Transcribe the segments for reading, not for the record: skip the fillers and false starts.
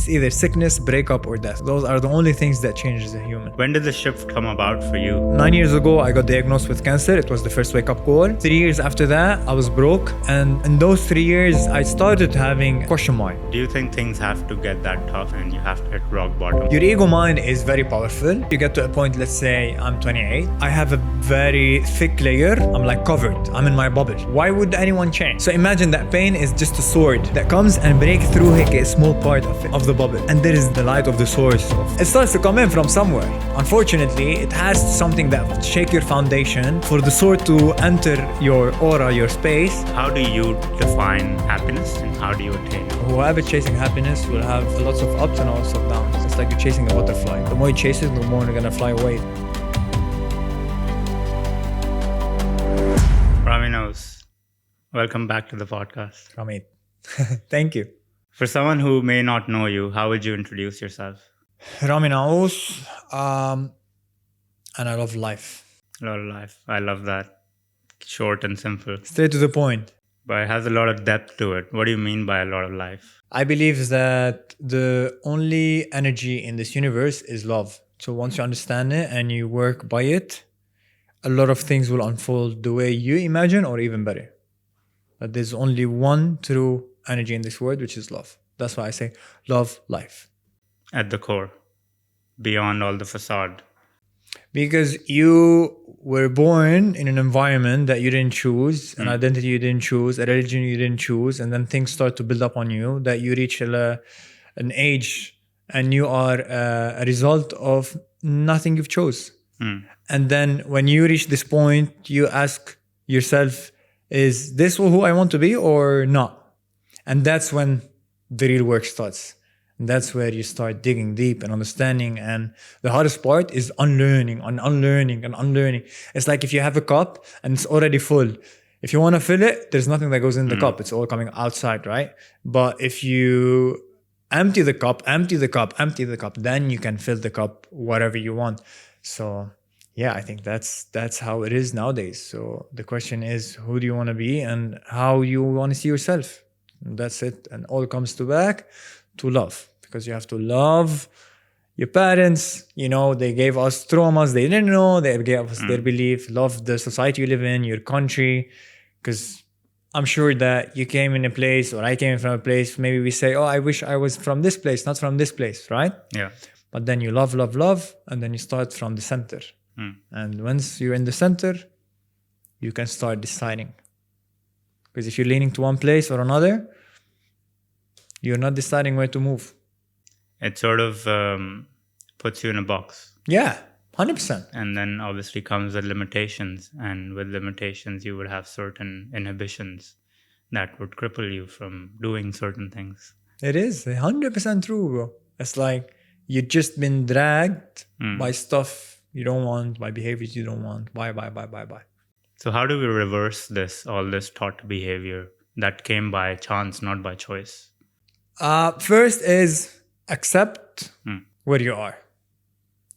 It's either sickness, breakup, or death. Those are the only things that changes a human. When did the shift come about for you? 9 years ago, I got diagnosed with cancer. It was the first wake-up call. 3 years after that, I was broke. And in those 3 years, I started having question mark. Do you think things have to get that tough and you have to hit rock bottom? Your ego mind is very powerful. You get to a point, let's say I'm 28. I have a very thick layer. I'm like covered. I'm in my bubble. Why would anyone change? So imagine that pain is just a sword that comes and breaks through a small part of it, of the bubble. And there is the light of the source. It starts to come in from somewhere. Unfortunately, it has something that will shake your foundation for the sword to enter your aura, your space. How do you define happiness and how do you attain it? Whoever chasing happiness will have lots of ups and lots of downs. It's like you're chasing a butterfly. The more you chase it, the more you're gonna fly away. Ramy Naouss, welcome back to the podcast. Ramy, thank you. For someone who may not know you, how would you introduce yourself? Ramy Naouss, and I love life. A lot of life. I love that. Short and simple. Straight to the point. But it has a lot of depth to it. What do you mean by a lot of life? I believe that the only energy in this universe is love. So once you understand it and you work by it, a lot of things will unfold the way you imagine or even better. But there's only one true energy in this world, which is love. That's why I say love life. At the core, beyond all the facade. Because you were born in an environment that you didn't choose, an identity you didn't choose, a religion you didn't choose, and then things start to build up on you that you reach an age and you are a result of nothing you've chose. And then when you reach this point, you ask yourself, is this who I want to be or not? And that's when the real work starts. And that's where you start digging deep and understanding. And the hardest part is unlearning and unlearning and unlearning. It's like if you have a cup and it's already full. If you want to fill it, there's nothing that goes in the cup. It's all coming outside, right? But if you empty the cup, then you can fill the cup whatever you want. So yeah, I think that's how it is nowadays. So the question is, who do you want to be and how you want to see yourself? And that's it. And all comes back to love, because you have to love your parents. You know, they gave us traumas they didn't know. They gave us their belief. Love the society you live in, your country. Because I'm sure that you came in a place, or I came from a place, maybe we say, oh, I wish I was from this place, not from this place, right? Yeah. But then you love, and then you start from the center. And once you're in the center, you can start deciding. Because if you're leaning to one place or another, you're not deciding where to move. It sort of puts you in a box. Yeah, 100%. And then obviously comes with limitations. And with limitations, you would have certain inhibitions that would cripple you from doing certain things. It is 100% true, bro. It's like you've just been dragged by stuff you don't want, by behaviors you don't want. Bye. So how do we reverse all this taught behavior that came by chance, not by choice? First is accept where you are.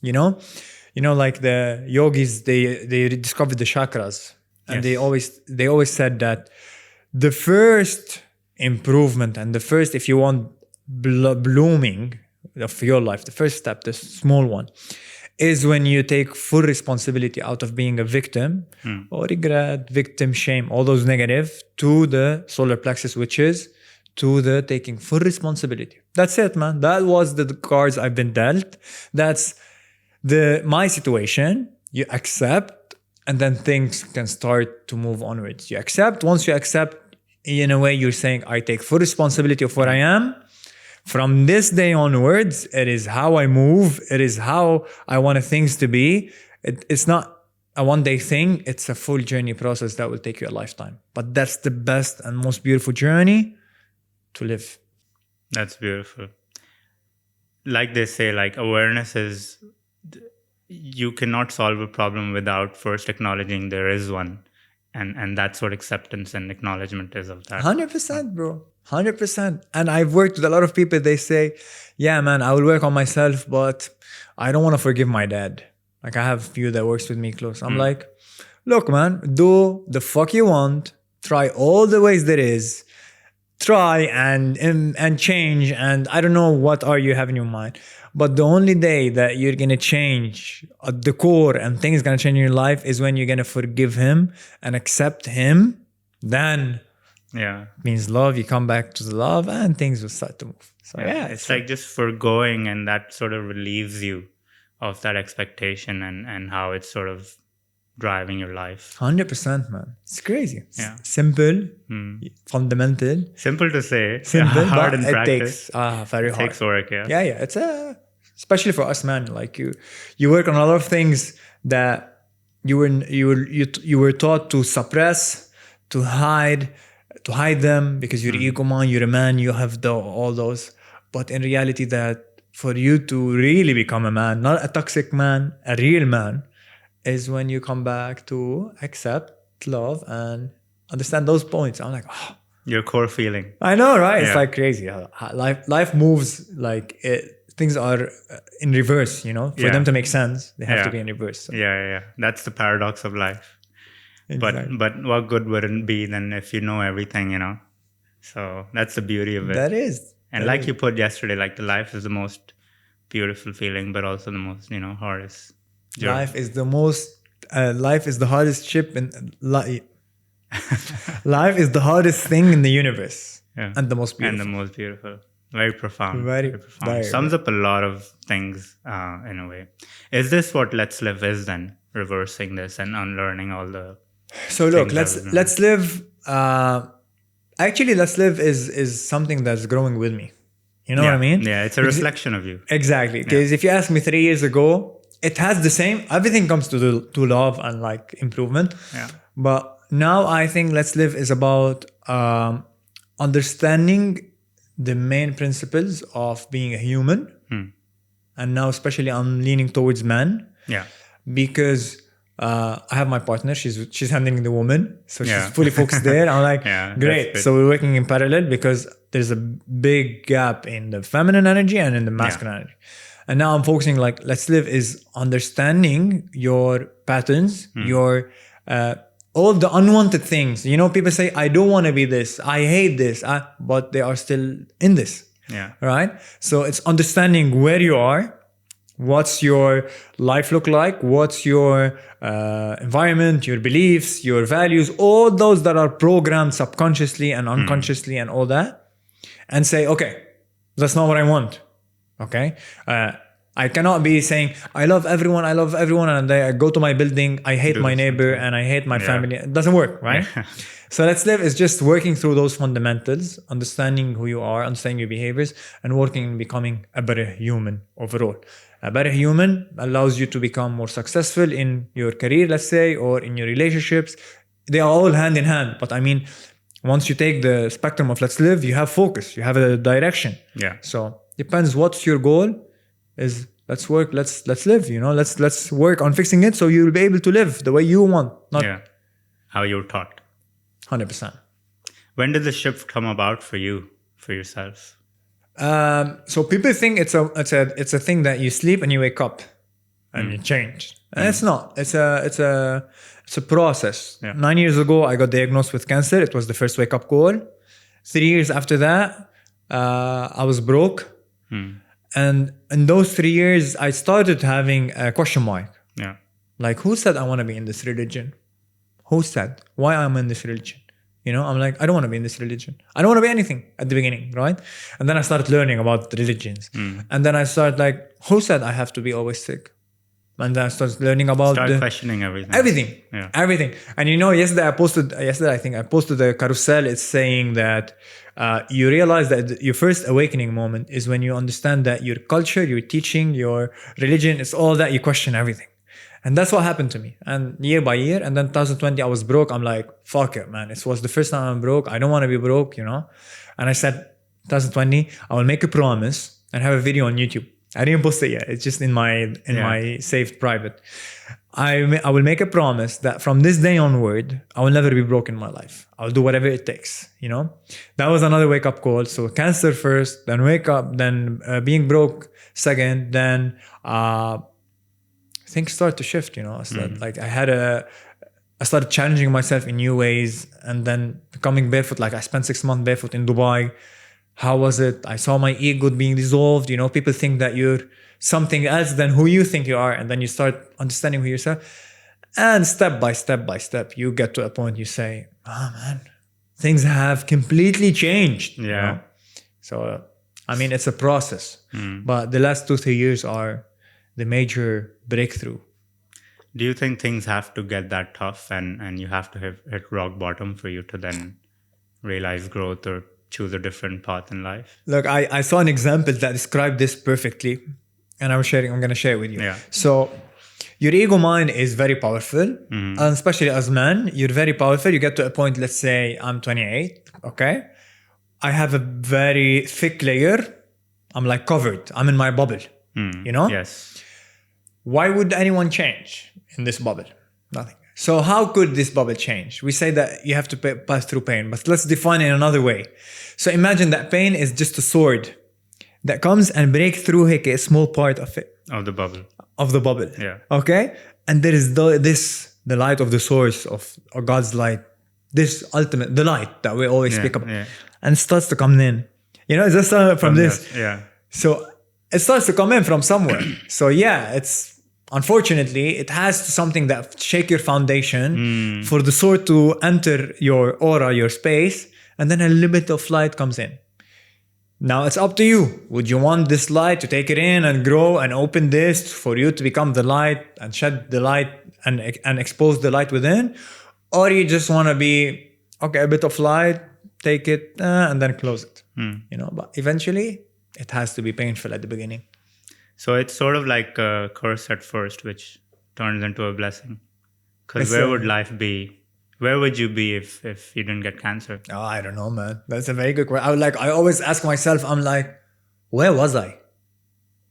You know, like the yogis, they discovered the chakras, and Yes. they always said that the first improvement and the first, if you want blooming of your life, the first step, the small one, is when you take full responsibility out of being a victim or regret, victim, shame, all those negative, to the solar plexus, which is to the taking full responsibility. That's it, man. That was the cards I've been dealt. That's my situation. You accept, and then things can start to move onwards. You accept. Once you accept, in a way, you're saying, I take full responsibility of what I am. From this day onwards, it is how I move. It is how I want things to be. It's not a one-day thing. It's a full journey process that will take you a lifetime. But that's the best and most beautiful journey to live. That's beautiful. Like they say, like awareness is, you cannot solve a problem without first acknowledging there is one. And that's what acceptance and acknowledgement is of that. 100%, bro. 100%. And I've worked with a lot of people. They say, yeah, man, I will work on myself, but I don't want to forgive my dad. Like I have a few that works with me close. I'm like, look, man, do the fuck you want. Try all the ways there is. try and change, and I don't know what are you have in your mind. But the only day that you're gonna change at the core and things gonna change in your life is when you're gonna forgive him and accept him. Then Yeah. means love. You come back to the love, and things will start to move. So yeah, It's like just foregoing, and that sort of relieves you of that expectation and how it's sort of driving your life. 100%, man. It's crazy. It's Yeah. simple, fundamental, Simple to say, simple, hard but in it practice. takes very It hard. takes work, yeah. Yeah, it's especially for us, man. Like you work on a lot of things that you were taught to suppress, to hide them because you're ego man, you're a man, you have all those. But in reality, that for you to really become a man, not a toxic man, a real man, is when you come back to accept, love, and understand those points. I'm like, oh, Your core feeling. I know, right? It's Yeah. like crazy. Life moves like things are in reverse. You know, for Yeah. them to make sense, they have to Yeah. be in reverse. So, Yeah. That's the paradox of life. exactly. But what good would it be then if you know everything, you know? So that's the beauty of it. That is. And that like is. you put yesterday, like the life is the most beautiful feeling, but also the most, hardest. journey. Life is the most. Life is the hardest ship in life. Life is the hardest thing in the universe, Yeah. and the most beautiful. And the most beautiful. Very profound. Very, profound. very, Sums up a lot of things in a way. Is this what Let's Live is then? Reversing this and unlearning all the. So look, things that let's live. Actually, let's live is something that's growing with me. You know what I mean? Yeah, it's a reflection of you. Exactly. Because if you ask me 3 years ago, it has the same. Everything comes to love and like improvement. Yeah. But now I think Let's Live is about understanding the main principles of being a human. And now especially I'm leaning towards man. Yeah. Because I have my partner. She's handling the woman, so she's Yeah. fully focused there. I'm like, Yeah, that's great. good. So we're working in parallel because there's a big gap in the feminine energy and in the masculine energy. And now I'm focusing like Let's Live is understanding your patterns, your all the unwanted things. You know, people say, I don't want to be this, I hate this, but they are still in this. Yeah. Right? So it's understanding where you are, what's your life look like, what's your environment, your beliefs, your values, all those that are programmed subconsciously and unconsciously and all that, and say, okay, that's not what I want. Okay? I cannot be saying, I love everyone, and I go to my building, I hate my neighbor and I hate my family. It doesn't work, right? So Let's Live is just working through those fundamentals, understanding who you are, understanding your behaviors, and working on becoming a better human overall. A better human allows you to become more successful in your career, let's say, or in your relationships. They are all hand in hand. But I mean, once you take the spectrum of Let's Live, you have focus, you have a direction. Yeah. So depends what's your goal is. Let's work. Let's live. You know, let's work on fixing it so you'll be able to live the way you want. Not how you're taught. 100%. When did the shift come about for you, for yourself? So people think it's a thing that you sleep and you wake up and you change. And it's not. It's a process. Yeah. 9 years ago, I got diagnosed with cancer. It was the first wake up call. 3 years after that, I was broke. And in those 3 years, I started having a question mark. Yeah. Like, who said I want to be in this religion? Who said? Why I'm in this religion? You know, I'm like, I don't want to be in this religion. I don't want to be anything at the beginning, right? And then I started learning about religions. And then I started like, who said I have to be always sick? And then I started learning about questioning everything. Everything. And you know, yesterday I think I posted a carousel. It's saying that you realize that your first awakening moment is when you understand that your culture, your teaching, your religion, it's all that you question everything. And that's what happened to me. And year by year, and then 2020, I was broke. I'm like, fuck it, man. It was the first time I'm broke. I don't want to be broke, you know? And I said, 2020, I will make a promise and have a video on YouTube. I didn't post it yet. It's just in my saved private. I will make a promise that from this day onward, I will never be broke in my life. I'll do whatever it takes, you know? That was another wake-up call. So cancer first, then wake up, then being broke second, then things start to shift, you know? So like I had I started challenging myself in new ways, and then becoming barefoot. Like I spent 6 months barefoot in Dubai. How was it? I saw my ego being dissolved. People think that you're something else than who you think you are, and then you start understanding who yourself. And step by step, you get to a point you say, "Oh man, things have completely changed." Yeah. So, I mean, it's a process, but the last 2-3 years are the major breakthrough. Do you think things have to get that tough and you have to have hit rock bottom for you to then realize growth or choose a different path in life? Look, I saw an example that described this perfectly, and I'm going to share it with you. Yeah. So, your ego mind is very powerful, and especially as men, you're very powerful. You get to a point, let's say I'm 28, okay? I have a very thick layer. I'm like covered. I'm in my bubble, Yes. Why would anyone change in this bubble? Nothing. So how could this bubble change? We say that you have to pass through pain, but let's define it in another way. So imagine that pain is just a sword that comes and breaks through a small part of it. Of the bubble. Of the bubble. Yeah. Okay? And there is the light of the source of God's light. This ultimate, the light that we always speak about. Yeah. And it starts to come in. It's just from this. Yeah. So it starts to come in from somewhere. So yeah, it's unfortunately, it has to something that shake your foundation for the sword to enter your aura, your space, and then a little bit of light comes in. Now it's up to you. Would you want this light to take it in and grow and open this for you to become the light and shed the light and expose the light within? Or you just want to be, okay, a bit of light, take it and then close it. But eventually it has to be painful at the beginning. So it's sort of like a curse at first, which turns into a blessing. Because where would life be? Where would you be if you didn't get cancer? Oh, I don't know, man. That's a very good question. I always ask myself, I'm like, where was I?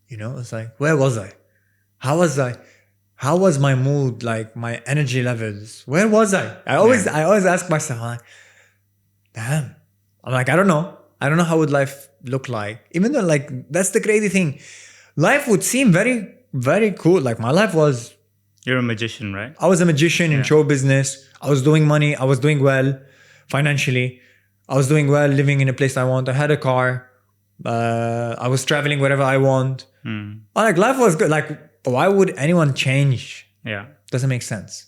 It's like, where was I? How was I? How was my mood? Like my energy levels? Where was I? I always ask myself, I'm like, damn. I'm like, I don't know. I don't know how would life look like. Even though that's the crazy thing. Life would seem very, very cool. Like my life was. You're a magician, right? I was a magician in show business. I was doing money. I was doing well financially. I was doing well living in a place I want. I had a car. I was traveling wherever I want. Life was good. Like, why would anyone change? Yeah. Doesn't make sense.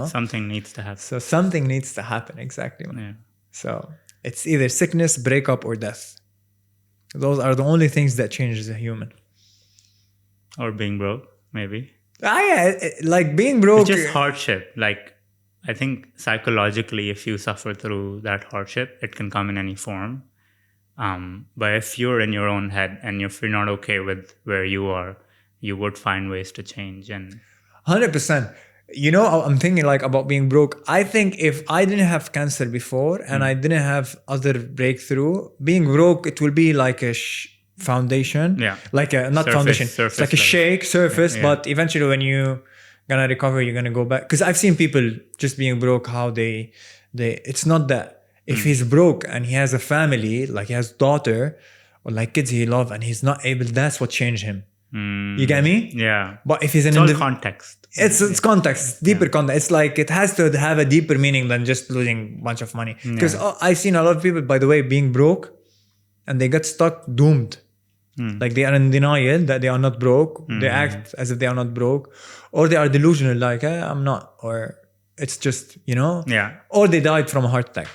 Something needs to happen. So something needs to happen. Exactly. Yeah. So it's either sickness, breakup, or death. Those are the only things that changes a human. Or being broke, maybe. Like being broke. It's just hardship. Like, I think psychologically, if you suffer through that hardship, it can come in any form. But if you're in your own head and if you're not okay with where you are, you would find ways to change. And 100%. I'm thinking about being broke. I think if I didn't have cancer before and I didn't have other breakthrough, being broke, it will be like a foundation. Yeah. Like a, not foundation. It's like a shake surface, but eventually when you gonna recover, you're gonna go back. Because I've seen people just being broke, how they it's not that. If he's broke and he has a family, like he has daughter or like kids he loves and he's not able, that's what changed him. You get me? Yeah. But if he's it's all context. It's context. It's deeper context. It's like it has to have a deeper meaning than just losing a bunch of money. Because I've seen a lot of people, by the way, being broke and they get stuck doomed. Like they are in denial that they are not broke. They act as if they are not broke. Or they are delusional, like, I'm not. Or it's just, Yeah. Or they died from a heart attack.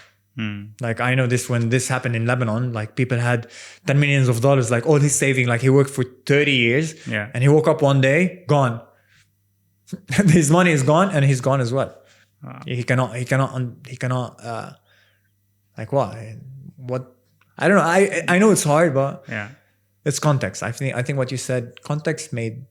Like I know this when this happened in Lebanon, like people had $10 million, like all his saving, like he worked for 30 years and he woke up one day, gone. His money is gone and he's gone as well. Wow. He cannot, like what? I don't know. I know it's hard, but it's context. I think what you said, context made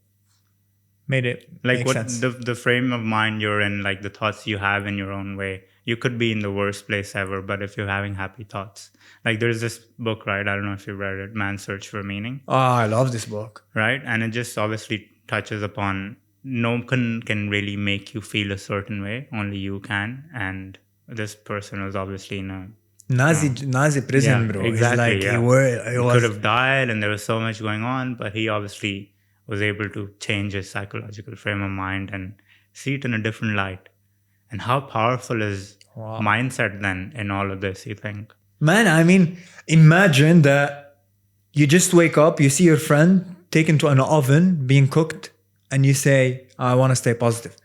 it like make what sense. The frame of mind you're in, like the thoughts you have in your own way. You could be in the worst place ever, but if you're having happy thoughts, like there's this book, right? I don't know if you read it, Man's Search for Meaning. Oh, I love this book. Right? And it just obviously touches upon no one can really make you feel a certain way. Only you can. And this person was obviously in a Nazi prison, bro. Exactly. He could have died and there was so much going on, but he obviously was able to change his psychological frame of mind and see it in a different light. And how powerful is Wow. mindset then in all of this, you think? Man, I mean, imagine that you just wake up, you see your friend taken to an oven being cooked, and you say, I want to stay positive.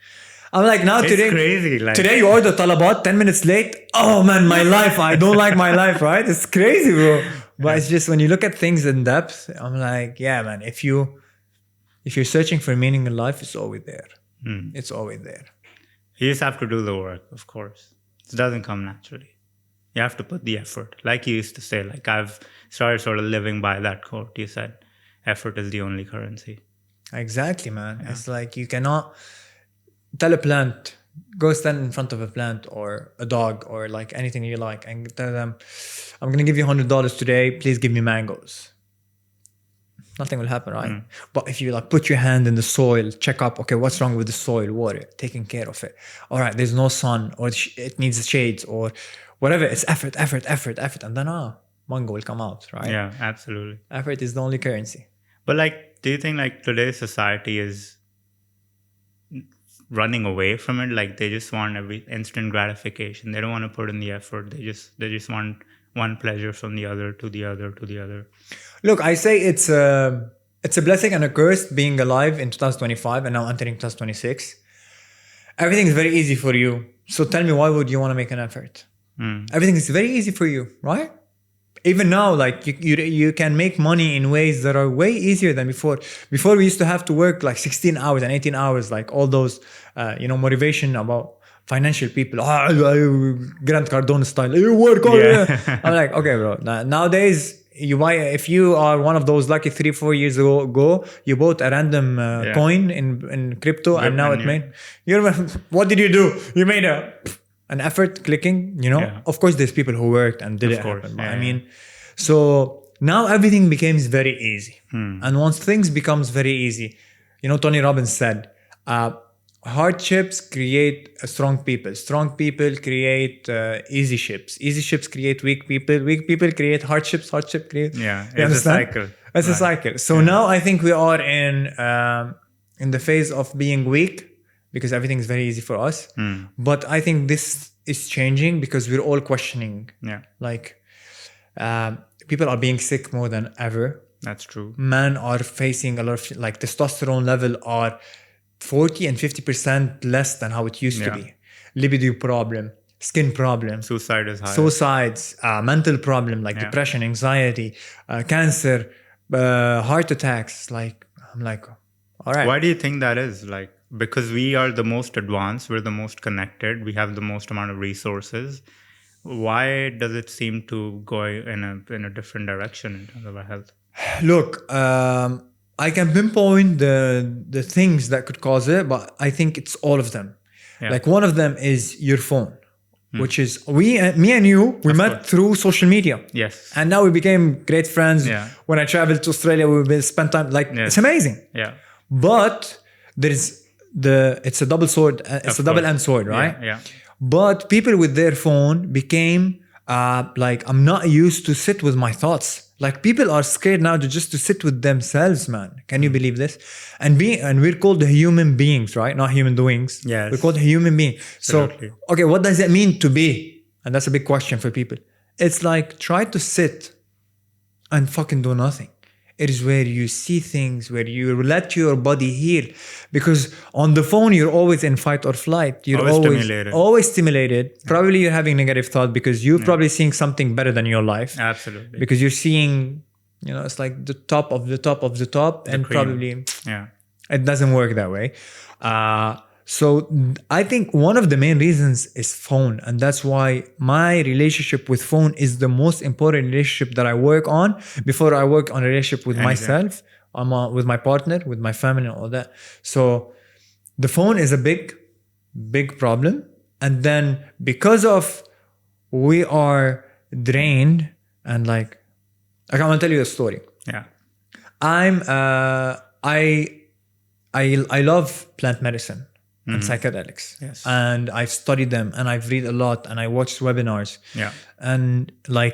I'm like, now It's today, crazy. Like, today you order talabat, 10 minutes late. Oh man, my life, I don't like my life, right? It's crazy, bro. But it's just when you look at things in depth, I'm like, yeah, man, if you're searching for meaning in life, it's always there. It's always there. you just have to do the work, of course. It doesn't come naturally. You have to put the effort. Like you used to say, like I've started sort of living by that quote. You said, effort is the only currency. Exactly, man. Yeah. It's like you cannot tell a plant, go stand in front of a plant or a dog or like anything you like and tell them, I'm going to give you $100 today. Please give me mangoes. Nothing will happen, right? But if you like put your hand in the soil, check up, okay, what's wrong with the soil, water, taking care of it. All right, there's no sun or it needs shades or whatever. It's effort. And then, mango will come out, right? Yeah, absolutely. Effort is the only currency. But like, do you think like today's society is running away from it? Like they just want every instant gratification. They don't want to put in the effort. They just want one pleasure from the other to the other to the other. Look, I say it's a blessing and a curse being alive in 2025 and now entering 2026. Everything is very easy for you. So tell me, why would you want to make an effort? Everything is very easy for you, right? Even now, like you can make money in ways that are way easier than before. Before we used to have to work like 16 hours and 18 hours, like all those, motivation about financial people. Grant Cardone style. You work all day. I'm like, okay, bro. Nowadays, you buy, if you are one of those lucky 3-4 years ago, you bought a random coin in crypto and now it made, what did you do? You made an effort clicking, Of course, there's people who worked and did it happen. But I mean, so now everything becomes very easy. And once things becomes very easy, Tony Robbins said, hardships create strong people. Strong people create easy ships. Easy ships create weak people. Weak people create hardships. Hardship create. Yeah, it's a cycle. It's a cycle. So now I think we are in the phase of being weak because everything is very easy for us. But I think this is changing because we're all questioning. Yeah, like people are being sick more than ever. That's true. Men are facing a lot of like testosterone level are 40 and 50% less than how it used to be. Libido problem, skin problem. Suicide is high. Suicides, mental problem like depression, anxiety, cancer, heart attacks. Like, I'm like, all right. Why do you think that is? Like, because we are the most advanced, we're the most connected, we have the most amount of resources. Why does it seem to go in a different direction in terms of our health? Look, I can pinpoint the things that could cause it, but I think it's all of them. Yeah. Like one of them is your phone, which is me and you, we met through social media. Yes. And now we became great friends. Yeah. When I traveled to Australia, we will spend time, it's amazing. Yeah. But it's a double sword, it's a double-edged sword, right? Yeah. But people with their phone became I'm not used to sit with my thoughts. Like people are scared now to sit with themselves, man. Can you believe this? And we're called human beings, right? Not human doings. Yes. We're called human beings. Absolutely. So, okay, what does it mean to be? And that's a big question for people. It's like try to sit and fucking do nothing. It is where you see things, where you let your body heal. Because on the phone, you're always in fight or flight. You're always stimulated. Yeah. Probably you're having negative thought because you're probably seeing something better than your life. Absolutely. Because you're seeing, it's like the top of the top of the top. And probably it doesn't work that way. So I think one of the main reasons is phone. And that's why my relationship with phone is the most important relationship that I work on before I work on a relationship with myself, with my partner, with my family and all that. So the phone is a big, big problem. And then because of we are drained and I'm going to tell you a story. Yeah. I love plant medicine. And psychedelics. Yes. And I've studied them and I've read a lot and I watched webinars. Yeah. And I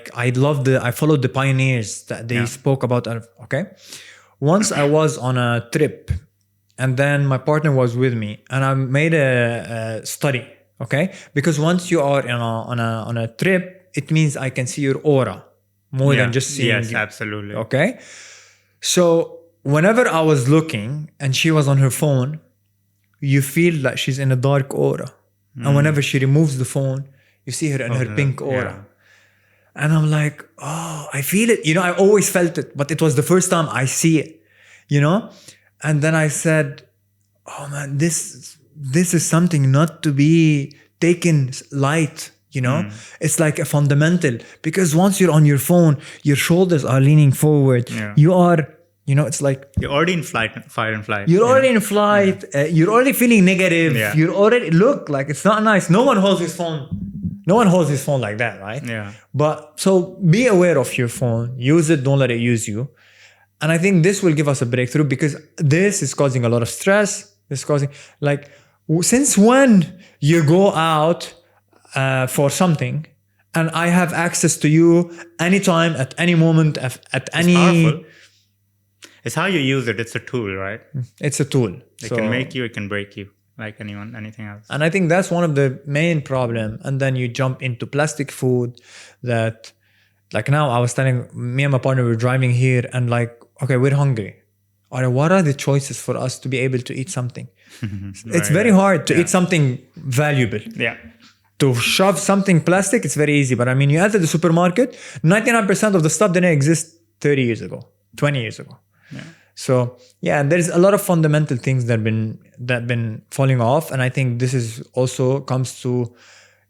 followed the pioneers that they spoke about. Okay. Once I was on a trip and then my partner was with me and I made a study Okay, because once you are on a trip, it means I can see your aura more than just seeing Yes, you. absolutely. Okay, so whenever I was looking and she was on her phone, you feel like she's in a dark aura, and whenever she removes the phone, you see her in her pink aura. And I'm like, oh, I feel it. I always felt it, but it was the first time I see it, And then I said, oh man, this is something not to be taken light, It's like a fundamental, because once you're on your phone, your shoulders are leaning forward. Yeah. You are, it's like you're already in fight and flight. You're already in flight. You're already feeling negative. Yeah. You're already look like it's not nice. No one holds his phone. No one holds his phone like that, right? Yeah. But so be aware of your phone. Use it. Don't let it use you. And I think this will give us a breakthrough, because this is causing a lot of stress. It's causing, like, since when you go out for something and I have access to you anytime, at any moment, at any... Powerful. It's how you use it. It's a tool, right? It's a tool. It can make you, it can break you, like anything else. And I think that's one of the main problem. And then you jump into plastic food that, like, now I was telling, me and my partner were driving here and like, okay, we're hungry. What are the choices for us to be able to eat something? It's very hard to eat something valuable. Yeah. To shove something plastic, it's very easy. But I mean, you enter the supermarket, 99% of the stuff didn't exist 30 years ago, 20 years ago. Yeah. So yeah, there's a lot of fundamental things that been falling off, and I think this is also comes to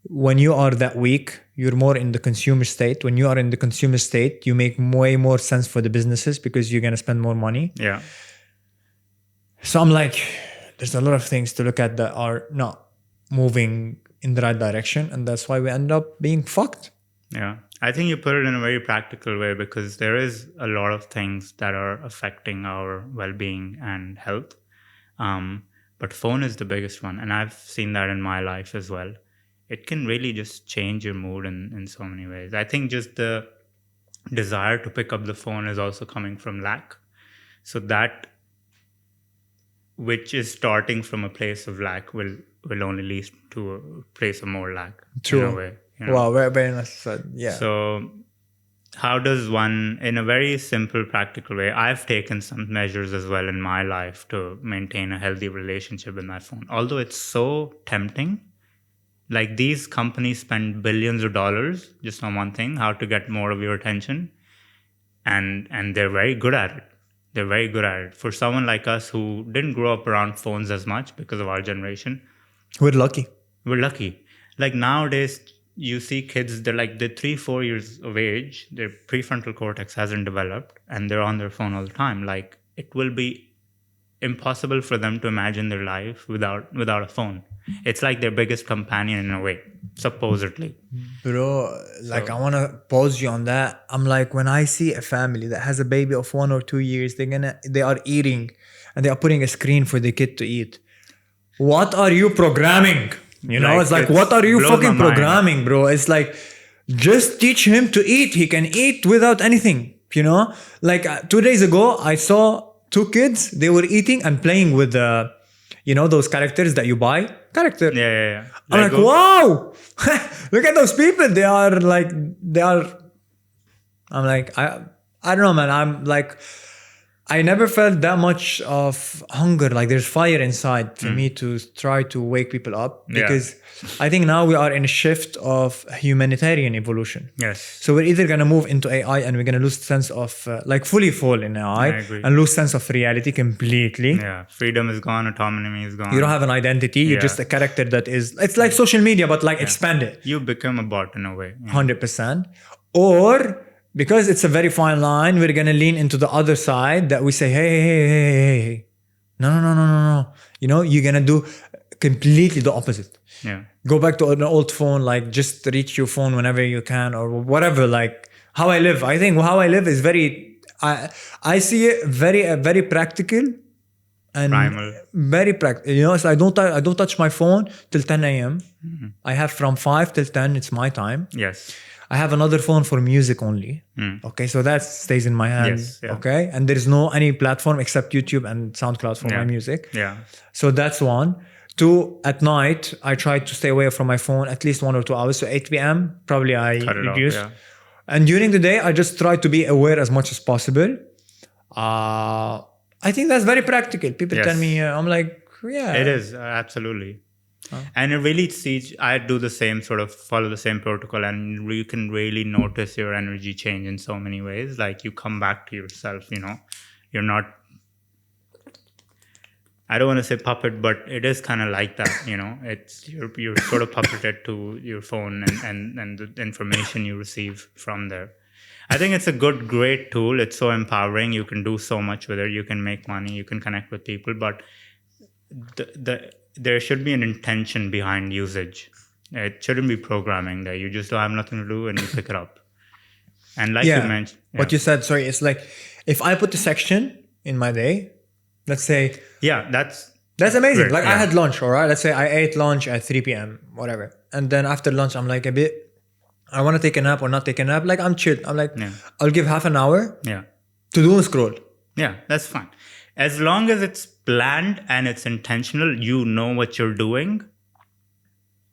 when you are that weak, you're more in the consumer state. When you are in the consumer state, you make way more sense for the businesses because you're gonna spend more money. Yeah. So I'm like, there's a lot of things to look at that are not moving in the right direction, and that's why we end up being fucked. Yeah. I think you put it in a very practical way, because there is a lot of things that are affecting our well-being and health. But phone is the biggest one. And I've seen that in my life as well. It can really just change your mood in so many ways. I think just the desire to pick up the phone is also coming from lack. So that, which is starting from a place of lack, will only lead to a place of more lack. True. In a way. Wow, very, very nice said. Yeah. So how does one, in a very simple, practical way, I've taken some measures as well in my life to maintain a healthy relationship with my phone. Although it's so tempting, like these companies spend billions of dollars just on one thing, how to get more of your attention. And they're very good at it. They're very good at it. For someone like us who didn't grow up around phones as much because of our generation. We're lucky. Like nowadays, you see kids, they're 3-4 years of age, their prefrontal cortex hasn't developed, and they're on their phone all the time. Like, it will be impossible for them to imagine their life without a phone. It's like their biggest companion in a way, supposedly. Bro, I want to pause you on that. I'm like, when I see a family that has a baby of 1 or 2 years, they are eating and they are putting a screen for the kid to eat. What are you programming? It's like, what are you fucking programming, bro? It's like, just teach him to eat. He can eat without anything, Like 2 days ago, I saw 2 kids. They were eating and playing with, those characters that you buy. Yeah. I'm like, wow, look at those people. I'm like, I don't know, man. I'm like, I never felt that much of hunger. Like there's fire inside for me to try to wake people up, because I think now we are in a shift of humanitarian evolution. Yes. So we're either going to move into AI and we're going to lose sense of fully fall in AI and lose sense of reality completely. Yeah. Freedom is gone. Autonomy is gone. You don't have an identity. You're just a character that is, it's like social media, but like expanded. You become a bot in a way. 100%. Or, because it's a very fine line, we're going to lean into the other side that we say, hey. No. You're going to do completely the opposite. Yeah. Go back to an old phone, like just reach your phone whenever you can or whatever. Like how I live. I think how I live is I see it very practical and primal. Very practical. So I don't touch my phone till 10 a.m. Mm-hmm. I have from 5 till 10. It's my time. Yes. I have another phone for music only. Okay, so that stays in my hand. Yes, yeah. Okay, and there is no any platform except YouTube and SoundCloud for my music. Yeah. So that's one. 2 at night, I try to stay away from my phone at least 1 or 2 hours. So 8 p.m. probably I Cut it off, reduce. yeah. And during the day, I just try to be aware as much as possible. I think that's very practical. People Yes. tell me, I'm like, yeah. It is, absolutely. And it really teaches, I do the same sort of, follow the same protocol, and you can really notice your energy change in so many ways. Like you come back to yourself, you know, you're not, I don't want to say puppet, but it is kind of like that, you know, it's, you're sort of puppeted to your phone and the information you receive from there. I think it's a great tool. It's so empowering. You can do so much with it. You can make money, you can connect with people, but there should be an intention behind usage. It shouldn't be programming that you just have nothing to do and you pick it up. And like you mentioned, what you said, sorry, it's like if I put a section in my day, let's say, that's amazing. great, Like I had lunch, all right. Let's say I ate lunch at 3 p.m. whatever, and then after lunch, I'm like I want to take a nap or not take a nap. Like I'm chilled. I'm like, I'll give half an hour to do a scroll. Yeah, that's fine. As long as it's planned and it's intentional, you know what you're doing.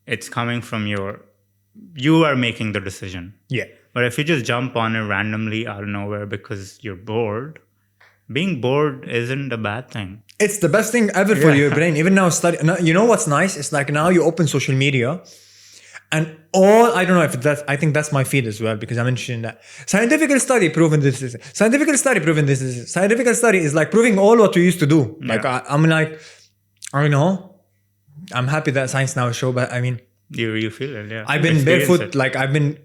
It's coming from you are making the decision. Yeah. But if you just jump on it randomly out of nowhere because you're bored, being bored isn't a bad thing. It's the best thing ever for your brain. Even now, you know what's nice? It's like now you open social media and I don't know if that's, I think that's my feed as well because I'm interested in that. Scientific study proven this is, scientific study proven this is, scientific study is like proving all what we used to do. Yeah. Like, I'm like, I know, I'm happy that science now show, but I mean, you feel it, yeah. I've been barefoot, like I've been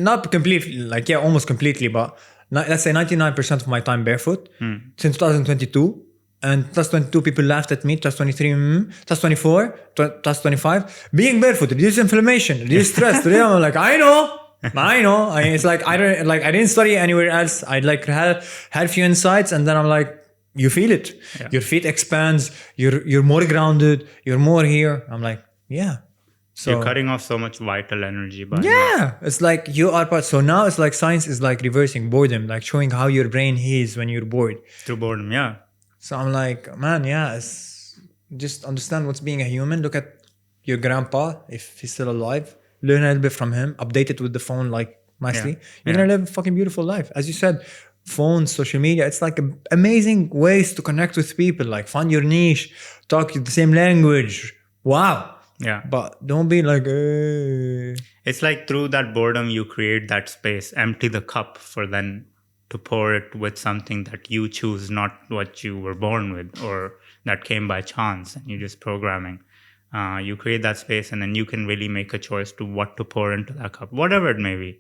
not completely, like almost completely, but let's say 99% of my time barefoot since 2022. And plus 22 people laughed at me, plus 23, plus 24, plus 25. Being barefoot, reduce inflammation, reduce stress. I'm like, I know. It's like I didn't study anywhere else. I like had few insights, and then I'm like, you feel it. Yeah. Your feet expands. You're more grounded. You're more here. I'm like, yeah. So you're cutting off so much vital energy. By it's like you are part. So now it's like science is like reversing boredom, like showing how your brain heals when you're bored. Through boredom, yeah. So I'm like, man, it's just understand what's being a human. Look at your grandpa, if he's still alive. Learn a little bit from him. Update it with the phone, like nicely. Yeah. You're gonna live a fucking beautiful life. As you said, phones, social media, it's like amazing ways to connect with people. Like find your niche, talk the same language. Wow. Yeah. But don't be like, hey. It's like through that boredom, you create that space, empty the cup for then to pour it with something that you choose, not what you were born with or that came by chance and you're just programming. You create that space and then you can really make a choice to what to pour into that cup, whatever it may be.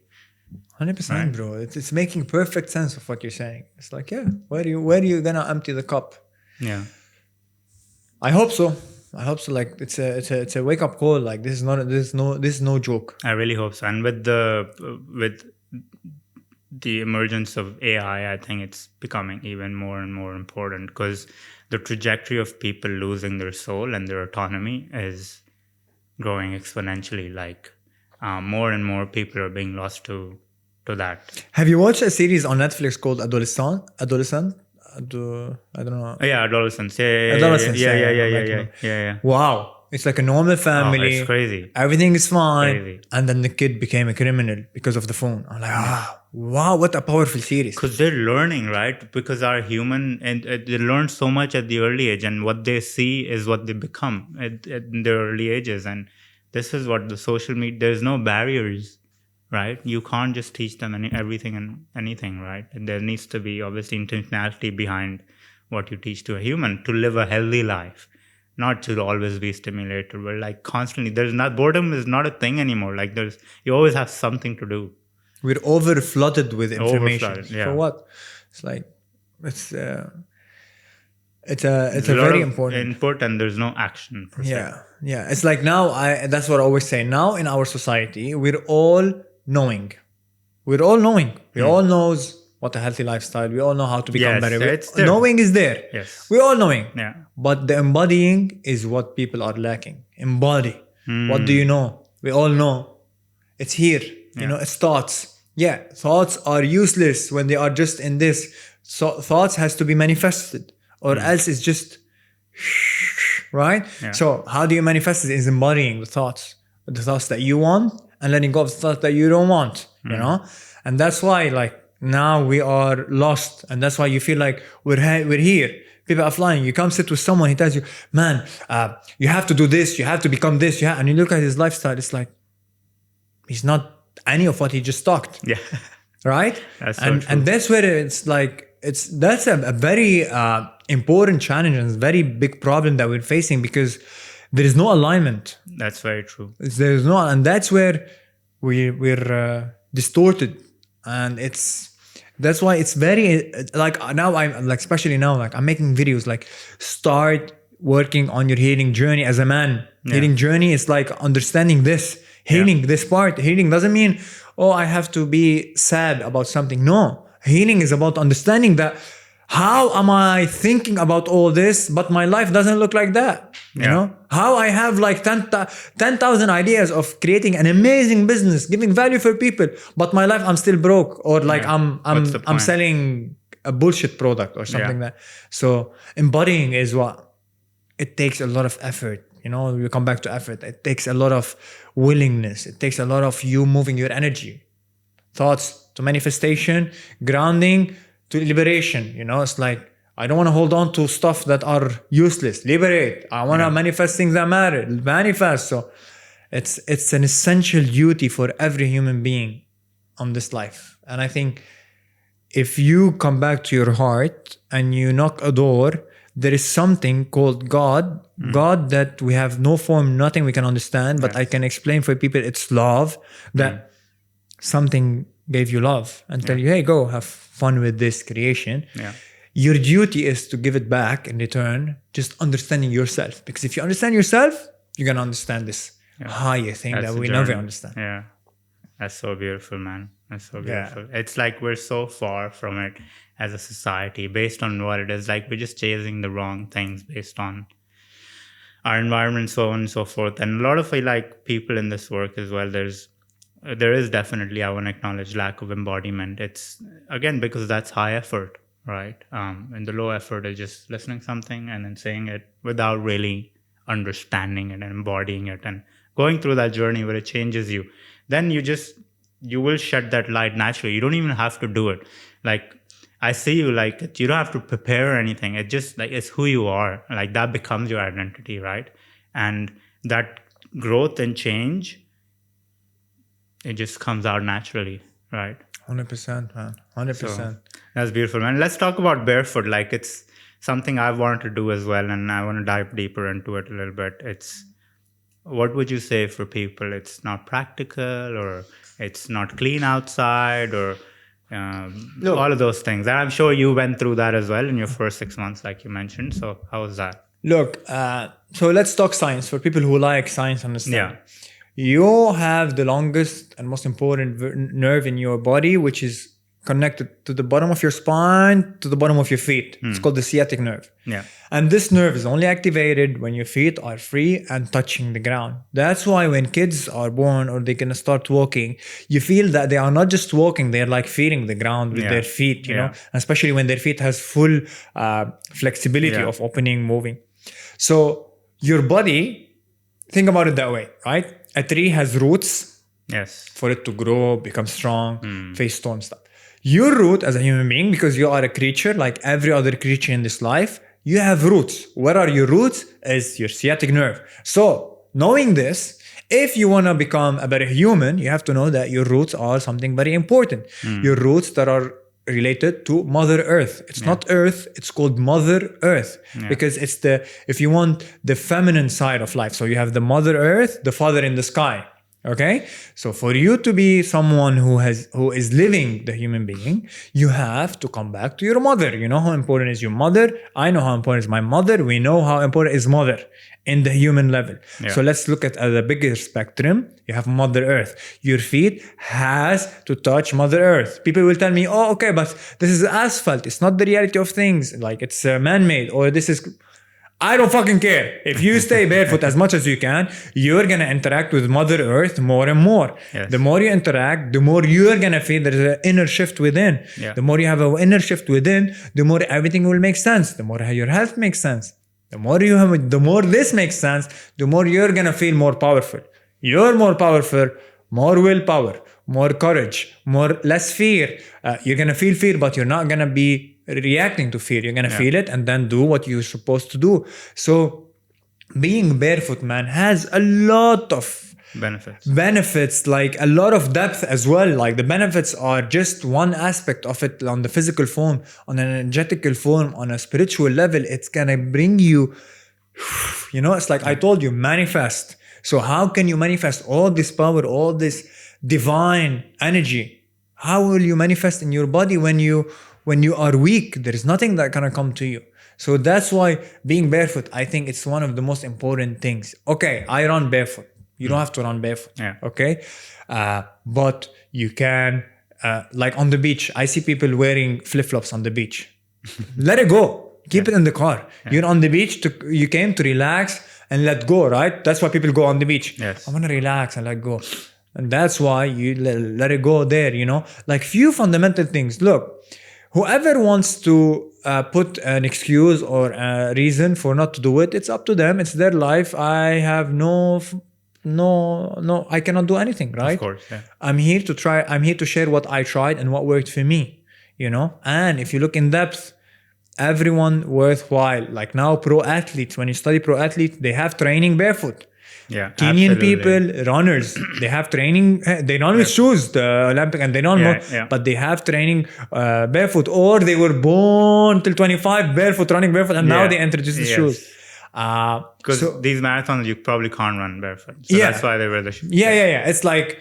100%, right? Bro. It's making perfect sense of what you're saying. It's like, where are you gonna empty the cup? Yeah. I hope so. Like it's a wake up call. Like this is no joke. I really hope so. And with the emergence of AI, I think it's becoming even more and more important because the trajectory of people losing their soul and their autonomy is growing exponentially. Like more and more people are being lost to that. Have you watched a series on Netflix called Adolescent? I don't know. Yeah, adolescents. Yeah. Wow. It's like a normal family. It's crazy. Everything is fine. Crazy. And then the kid became a criminal because of the phone. I'm like, wow, what a powerful series. Because they're learning, right? Because our human, and they learn so much at the early age, and what they see is what they become at their early ages. And this is what the social media, there's no barriers, right? You can't just teach them everything and anything, right? And there needs to be obviously intentionality behind what you teach to a human to live a healthy life. Not to always be stimulated, but like constantly. Boredom is not a thing anymore. Like you always have something to do. We're over flooded with information. Yeah. For what? It's like it's a very important input, and there's no action. Per se. Yeah. It's like now. That's what I always say. Now in our society, we're all knowing. We all knows what a healthy lifestyle. We all know how to become better. Knowing is there. Yes. We're all knowing. Yeah. But the embodying is what people are lacking. Embody. What do you know? We all know. It's here. You know, it's thoughts. Yeah. Thoughts are useless when they are just in this. So thoughts has to be manifested. Or else it's just right? Yeah. So how do you manifest it? Is embodying the thoughts that you want, and letting go of the thoughts that you don't want, you know? And that's why, like, now we are lost, and that's why you feel like we're here. People are flying. You come sit with someone, he tells you, man, you have to do this, you have to become this, and you look at his lifestyle, it's like, he's not any of what he just talked. Yeah. Right? That's so true. And that's where it's like, that's a very important challenge and very big problem that we're facing, because there is no alignment. That's very true. There's no, and that's where we're distorted, and that's why it's very, like, now I'm like, especially now, like, I'm making videos like, start working on your healing journey as a man. Healing journey is like understanding this, healing this part. Healing doesn't mean, oh, I have to be sad about something. No, healing is about understanding that, how am I thinking about all this, but my life doesn't look like that? You know, how I have like 10,000 ideas of creating an amazing business, giving value for people, but my life, I'm still broke, or like I'm selling a bullshit product or something that. So embodying is what it takes a lot of effort. You know, we come back to effort. It takes a lot of willingness. It takes a lot of you moving your energy, thoughts to manifestation, grounding to liberation. You know, it's like, I don't want to hold on to stuff that are useless. Liberate. I want to manifest things that matter. Manifest. So it's an essential duty for every human being on this life. And I think if you come back to your heart and you knock a door, there is something called God. God that we have no form, nothing we can understand, but I can explain for people, it's love, that something gave you love and tell you, hey, go have fun with this creation. Your duty is to give it back in return, just understanding yourself. Because if you understand yourself, you're going to understand this higher thing that we never understand. Yeah. That's so beautiful, man. That's so beautiful. It's like we're so far from it as a society based on what it is. Like, we're just chasing the wrong things based on our environment, so on and so forth. And a lot of like people in this work as well, there is definitely, I want to acknowledge, lack of embodiment. It's, again, because that's high effort, right? And the low effort is just listening something and then saying it without really understanding it and embodying it and going through that journey where it changes you. Then you will shed that light naturally. You don't even have to do it. Like, I see you, like, you don't have to prepare anything. It just, like, it's who you are. Like, that becomes your identity, right? And that growth and change, it just comes out naturally, right? 100%, man. 100%. So, that's beautiful, man. Let's talk about Barefoot. Like, it's something I've wanted to do as well, and I want to dive deeper into it a little bit. What would you say for people? It's not practical, or it's not clean outside, or all of those things. And I'm sure you went through that as well in your first 6 months, like you mentioned. So how was that? Look, so let's talk science for people who like science, understand. You have the longest and most important nerve in your body, which is connected to the bottom of your spine, to the bottom of your feet. It's called the sciatic nerve. And this nerve is only activated when your feet are free and touching the ground. That's why when kids are born or they're going to start walking, you feel that they are not just walking, they're like feeling the ground with their feet, you know, especially when their feet has full flexibility of opening, moving. So your body, think about it that way, right? A tree has roots for it to grow, become strong, face storm stuff. Your root as a human being, because you are a creature like every other creature in this life, you have roots. What are your roots? Is your sciatic nerve. So knowing this, if you want to become a better human, you have to know that your roots are something very important. Your roots that are related to Mother Earth. It's not Earth, it's called Mother Earth, because it's if you want, the feminine side of life. So you have the Mother Earth, the Father in the sky. Okay, so for you to be someone who is living the human being, you have to come back to your mother. You know how important is your mother. I know how important is my mother. We know how important is mother in the human level. So let's look at the bigger spectrum. You have Mother Earth. Your feet has to touch Mother Earth. People will tell me, oh, okay, but this is asphalt. It's not the reality of things. Like, it's man-made, or this is... I don't fucking care. If you stay barefoot as much as you can, you're going to interact with Mother Earth more and more. The more you interact, the more you're going to feel there's an inner shift within. The more you have an inner shift within, the more everything will make sense. The more your health makes sense. The more this makes sense, the more you're gonna feel more powerful. You're more powerful, more willpower, more courage, less fear. You're gonna feel fear, but you're not gonna be reacting to fear. You're gonna feel it and then do what you're supposed to do. So being barefoot, man, has a lot of benefits, like a lot of depth as well. Like the benefits are just one aspect of it on the physical form, on an energetical form, on a spiritual level. It's gonna bring you, it's like I told you, manifest. So how can you manifest all this power, all this divine energy? How will you manifest in your body when you are weak? There is nothing that can come to you. So that's why being barefoot, I think it's one of the most important things. Okay, I run barefoot. You don't have to run barefoot. Yeah. Okay. But you can, like on the beach, I see people wearing flip-flops on the beach. Let it go. Keep it in the car. Yeah. You're on the beach. You came to relax and let go, right? That's why people go on the beach. Yes. I want to relax and let go. And that's why you let it go there, Like few fundamental things. Look, whoever wants to put an excuse or a reason for not to do it, it's up to them. It's their life. I have no, I cannot do anything, right? Of course, yeah. I'm here to share what I tried and what worked for me, And if you look in depth, everyone worthwhile, like now pro athletes, when you study pro athletes, they have training barefoot. Yeah, Kenyan people, runners, they have training, they run with shoes, the Olympic, and they don't know, but they have training barefoot, or they were born till 25 running barefoot, and now they introduce the shoes. Because these marathons, you probably can't run barefoot. So that's why they wear the shoes. Yeah. It's like,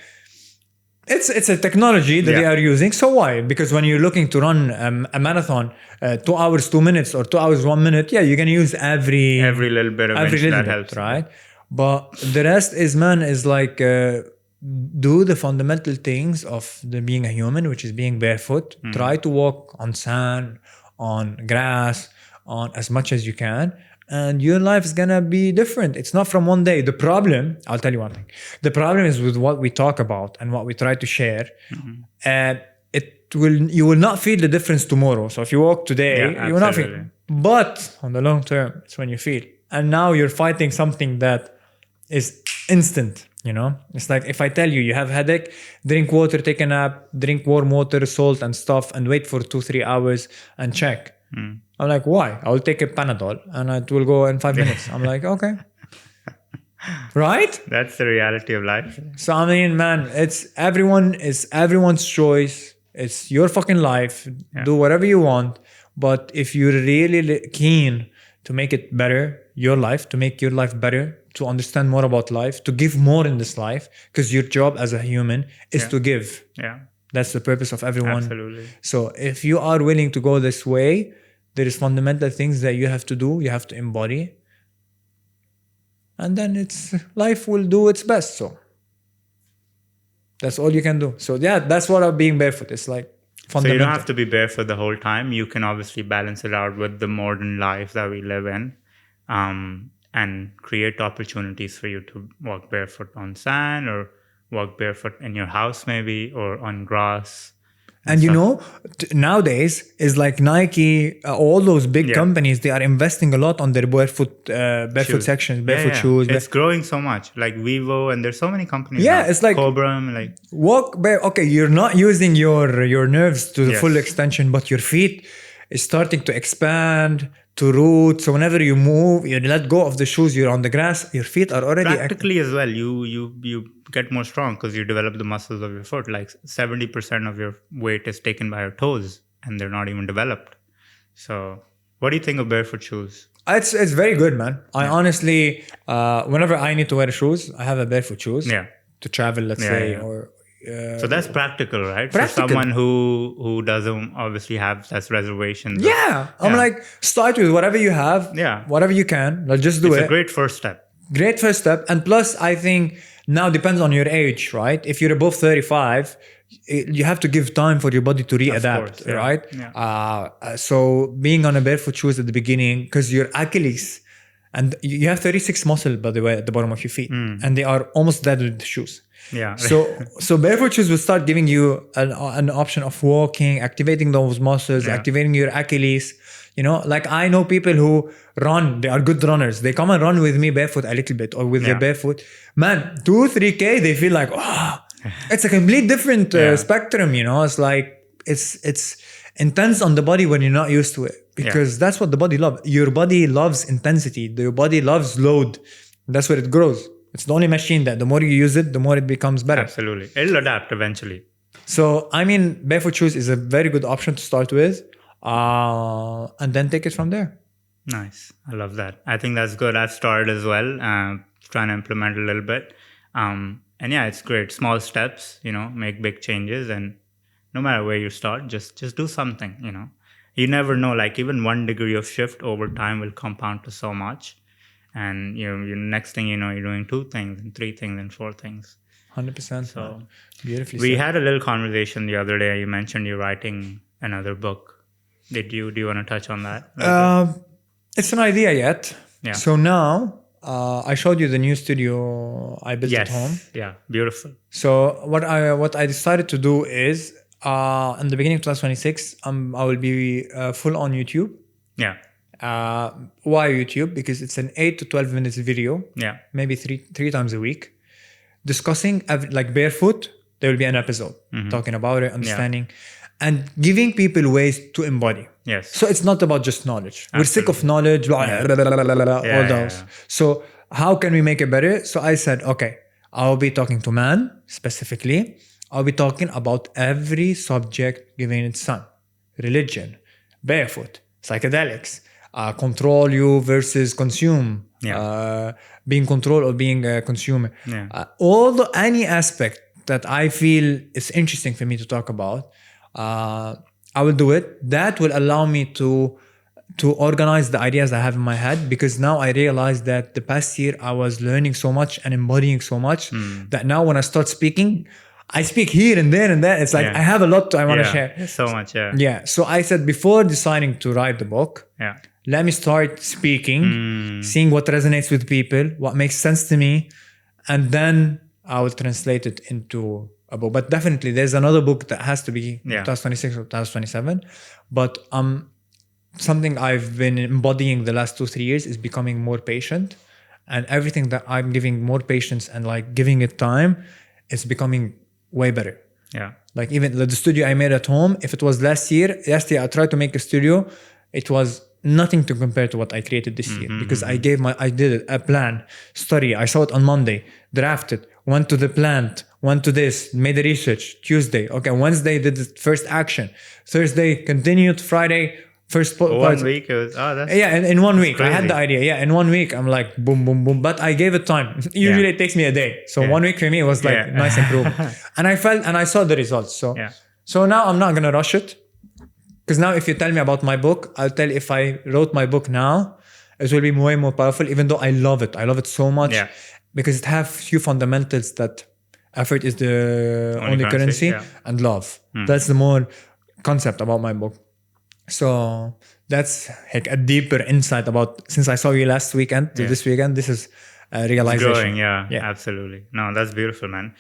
it's a technology that they are using. So why? Because when you're looking to run a marathon, 2 hours, 2 minutes, or 2 hours, 1 minute, you're going to use every little bit of inch that helps. Right? But the rest is like, do the fundamental things of being a human, which is being barefoot. Try to walk on sand, on grass, on as much as you can. And your life is gonna be different. It's not from one day. The problem, I'll tell you one thing. The problem is with what we talk about and what we try to share. And you will not feel the difference tomorrow. So if you walk today, you will not feel. But on the long term, it's when you feel. And now you're fighting something that is instant. It's like if I tell you have headache, drink water, take a nap, drink warm water, salt and stuff, and wait for 2-3 hours and check. I'm like, why? I'll take a Panadol and it will go in 5 minutes. I'm like, okay. Right? That's the reality of life. So, I mean, man, it's everyone's choice. It's your fucking life. Do whatever you want. But if you're really keen to make it better, to make your life better, to understand more about life, to give more in this life, because your job as a human is to give. Yeah. That's the purpose of everyone. Absolutely. So if you are willing to go this way, there is fundamental things that you have to do, you have to embody. And then life will do its best. So that's all you can do. So that's what being barefoot is like. So you don't have to be barefoot the whole time. You can obviously balance it out with the modern life that we live in, and create opportunities for you to walk barefoot on sand, or walk barefoot in your house maybe, or on grass. And nowadays is like Nike, all those big companies, they are investing a lot on their barefoot sections, barefoot shoes. It's growing so much, like Vivo, and there's so many companies. Yeah, it's like Cobra, walk bare. Okay, you're not using your nerves to the full extension, but your feet is starting to expand, to root. So whenever you move, you let go of the shoes, you're on the grass, your feet are already practically as well. You get more strong because you develop the muscles of your foot. Like 70% of your weight is taken by your toes, and they're not even developed. So what do you think of barefoot shoes? It's very good, man. I honestly, whenever I need to wear shoes, I have a barefoot shoes to travel, let's say, or. So that's practical, right? Practical. For someone who doesn't obviously have such reservations. I'm like, start with whatever you have, whatever you can. Let's just do it. It's a great first step. Great first step. And plus, I think now depends on your age, right? If you're above 35, you have to give time for your body to readapt, right? So being on a barefoot shoes at the beginning, because your Achilles And you have 36 muscle, by the way, at the bottom of your feet. And they are almost dead with the shoes. Yeah. So barefoot shoes will start giving you an option of walking, activating those muscles, activating your accolades. You know, like I know people who run, they are good runners. They come and run with me barefoot a little bit or with their barefoot. Man, 2-3K, they feel like, oh, it's a complete different spectrum, you know. It's like, it's intense on the body when you're not used to it. Because that's what the body loves. Your body loves intensity. Your body loves load. That's where it grows. It's the only machine that the more you use it, the more it becomes better. Absolutely. It'll adapt eventually. So, I mean, barefoot shoes is a very good option to start with. And then take it from there. Nice. I love that. I think that's good. I've started as well, trying to implement a little bit. And yeah, it's great. Small steps, you know, make big changes. And no matter where you start, just do something, you know. You never know, like even 1 degree of shift over time will compound to so much. And you next thing you know, you're doing 2 things and 3 things and 4 things. 100%. So beautifully we said. had a little conversation the other day. You mentioned you're writing another book. Do you want to touch on that? It's an idea yet. Yeah. So now I showed you the new studio I built at home. Yeah, beautiful. So what I decided to do is in the beginning of 2026, I will be full on YouTube. Yeah. Why YouTube? Because it's an 8 to 12 minutes video. Yeah. Maybe three times a week, discussing like barefoot. There will be an episode talking about it, understanding, and giving people ways to embody. Yes. So it's not about just knowledge. Absolutely. We're sick of knowledge, all those. Yeah. So how can we make it better? So I said, okay, I'll be talking to man specifically. I'll be talking about every subject given its sun. Religion, barefoot, psychedelics, control you versus consume, being controlled or being a consumer. Yeah. Any aspect that I feel is interesting for me to talk about, I will do it. That will allow me to organize the ideas I have in my head, because now I realize that the past year I was learning so much and embodying so much that now when I start speaking, I speak here and there and there. It's like I have a lot I want to share. So much, Yeah. So I said before deciding to write the book, let me start speaking, seeing what resonates with people, what makes sense to me, and then I will translate it into a book. But definitely there's another book that has to be 2026 or 2027. But something I've been embodying the last 2-3 years is becoming more patient, and everything that I'm giving more patience and like giving it time, it's becoming way better. Yeah. Like even the studio I made at home, if it was last year I tried to make a studio, it was nothing to compare to what I created this year, because I did a plan, study. I saw it on Monday, drafted, went to the plant, went to this, made the research. Tuesday, okay, Wednesday did the first action. Thursday continued. Friday, first 1 week. It was, in 1 week crazy. I had the idea. Yeah, in 1 week I'm like boom, boom, boom. But I gave it time. Usually it takes me a day. So 1 week for me was like nice improvement. And I felt and I saw the results. So now I'm not gonna rush it. Because now if you tell me about my book, I'll tell you if I wrote my book now, it will be way more powerful, even though I love it. I love it so much because it have few fundamentals that effort is the only currency and love. That's the more concept about my book. So that's like a deeper insight about, since I saw you last weekend to this weekend, this is a realization. It's growing, absolutely. No, that's beautiful, man.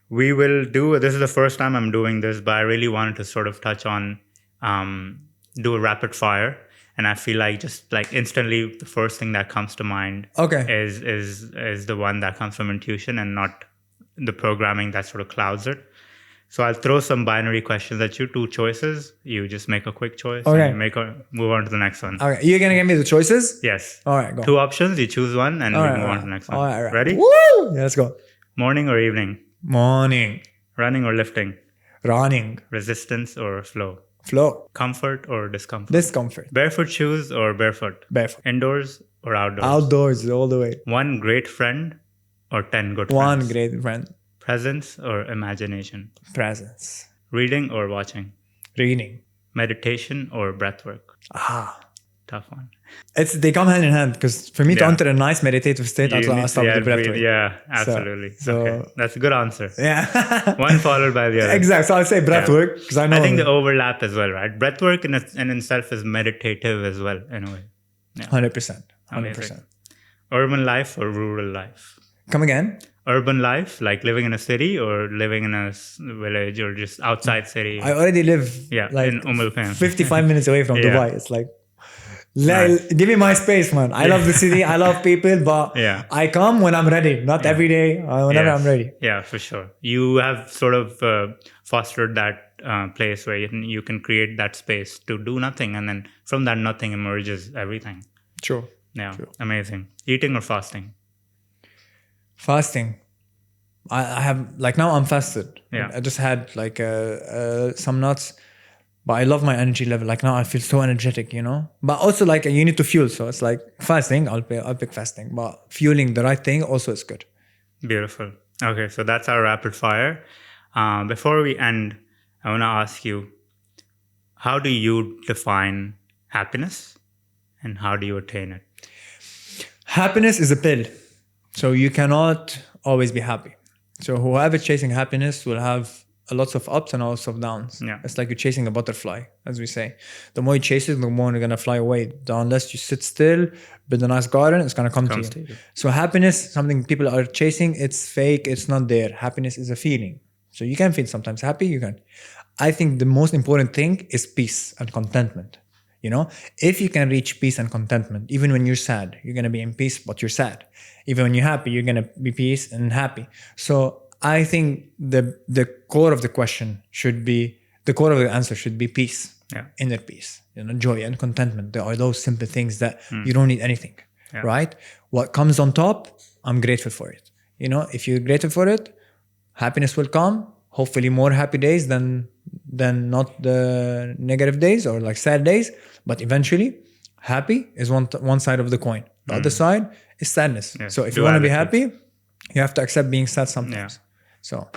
We will this is the first time I'm doing this, but I really wanted to sort of touch on do a rapid fire, and I feel like just like instantly the first thing that comes to mind is the one that comes from intuition and not the programming that sort of clouds it. So I'll throw some binary questions at you, 2 choices. You just make a quick choice and move on to the next one. Okay, you're gonna give me the choices? Yes. All right, go. 2 options, you choose one and we move on to the next one. All right. Ready? Woo! Yeah, let's go. Morning or evening? Morning. Running or lifting? Running. Resistance or flow? Flow. Comfort or discomfort? Discomfort. Barefoot shoes or barefoot? Barefoot. Indoors or outdoors? Outdoors all the way. 1 great friend or 10 good friends? 1 great friend. Presence or imagination? Presence. Reading or watching? Reading. Meditation or breathwork? Tough one. They come hand in hand, because for me to enter a nice meditative state, I'll start with the breathwork. Yeah, absolutely. So okay. That's a good answer. Yeah. One followed by the other. Exactly. So I'll say breathwork because I know. I think the overlap as well, right? Breathwork in itself is meditative as well, in a way. 100%. 100%. Urban life or rural life? Come again? Urban life, like living in a city or living in a village or just outside city? I already live like in Al-Quwain. 55 minutes away from Yeah. Dubai. It's like, Nice. give me my space, man. I love the city. I love people, but Yeah. I come when I'm ready, not every day, whenever Yes. I'm ready. Yeah, for sure. You have sort of fostered that place where you can create that space to do nothing, and then from that nothing emerges everything. True. Yeah, True. amazing. Eating or fasting? Fasting. I have, like, now I'm fasted. Yeah. I just had like some nuts, but I love my energy level. Like now I feel so energetic, you know. But also like you need to fuel, so it's like fasting. I'll pick fasting, but fueling the right thing also is good. Beautiful. Okay, so that's our rapid fire. Before we end, I want to ask you, how do you define happiness and how do you attain it? Happiness is a pill, so you cannot always be happy. So whoever chasing happiness will have lots of ups and lots of downs. Yeah. It's like you're chasing a butterfly, as we say. The more you chase it, the more you're gonna fly away. Unless you sit still, build a nice garden, it's gonna come to you. So happiness, something people are chasing, it's fake, it's not there. Happiness is a feeling. So you can feel sometimes happy, you can. I think the most important thing is peace and contentment. You know, if you can reach peace and contentment, even when you're sad, you're gonna be in peace, but you're sad. Even when you're happy, you're gonna be peace and happy. So I think the core of the question should be, the core of the answer should be peace, inner peace, you know, joy and contentment. There are those simple things that you don't need anything, right? What comes on top, I'm grateful for it. You know, if you're grateful for it, happiness will come. Hopefully more happy days than not the negative days or like sad days. But eventually, happy is one side of the coin. The other side is sadness. Yes. So if you want to be happy, you have to accept being sad sometimes. Yeah. So,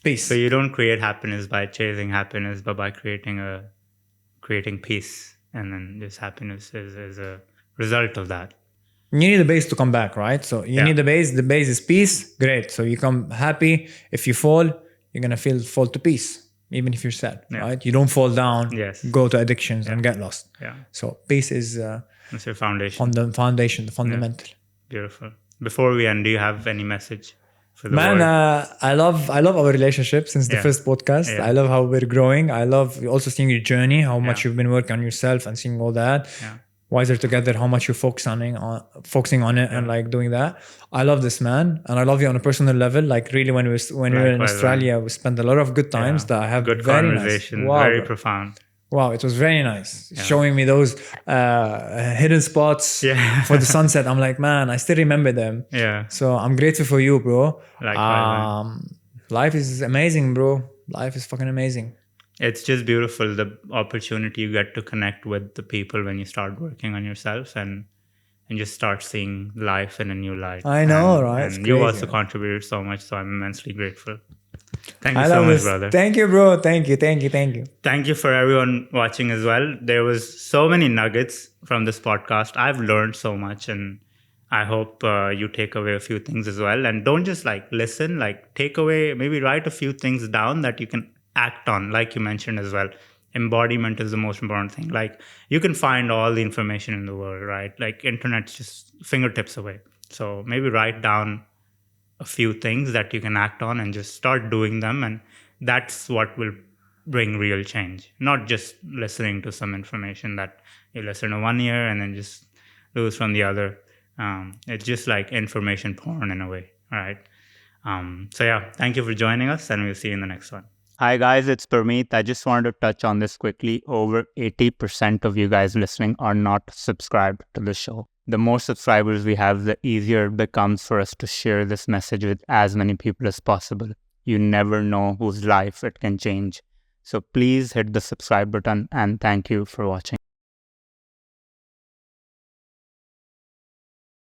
peace. So you don't create happiness by chasing happiness, but by creating peace, and then this happiness is a result of that. You need the base to come back, right? So you need the base. The base is peace. Great. So you come happy. If you fall, you're gonna fall to peace, even if you're sad, right? You don't fall down. Yes. Go to addictions and get lost. Yeah. So peace is That's your foundation. the foundation, the fundamental. Beautiful. Before we end, do you have any message for the Man, world? I love our relationship since the first podcast. I love how we're growing. I love also seeing your journey, how much you've been working on yourself and seeing all that. Yeah. Wiser Together, how much you're focusing on it and like doing that. I love this, man, and I love you on a personal level. Like really, when we were in Australia, we spent a lot of good times that I have. Good very conversation, nice. Wow, very bro. profound. Wow, it was very nice. Showing me those hidden spots for the sunset. I'm like, man, I still remember them. Yeah. So I'm grateful for you, bro. Likewise, life is amazing, bro. Life is fucking amazing. It's just beautiful, the opportunity you get to connect with the people when you start working on yourself and just start seeing life in a new light. I know, right? And you also contributed so much, so I'm immensely grateful. Thank you I so love much, this. brother. Thank you, bro. Thank you. Thank you for everyone watching as well. There was so many nuggets from this podcast. I've learned so much, and I hope you take away a few things as well. And don't just like listen, like take away, maybe write a few things down that you can act on, like you mentioned as well. Embodiment is the most important thing. Like you can find all the information in the world, right? Like internet's just fingertips away. So maybe write down a few things that you can act on and just start doing them. And that's what will bring real change. Not just listening to some information that you listen to one ear and then just lose from the other. It's just like information porn in a way, right? So yeah, thank you for joining us, and we'll see you in the next one. Hi guys, it's Parmeet. I just wanted to touch on this quickly. Over 80% of you guys listening are not subscribed to the show. The more subscribers we have, the easier it becomes for us to share this message with as many people as possible. You never know whose life it can change. So please hit the subscribe button, and thank you for watching.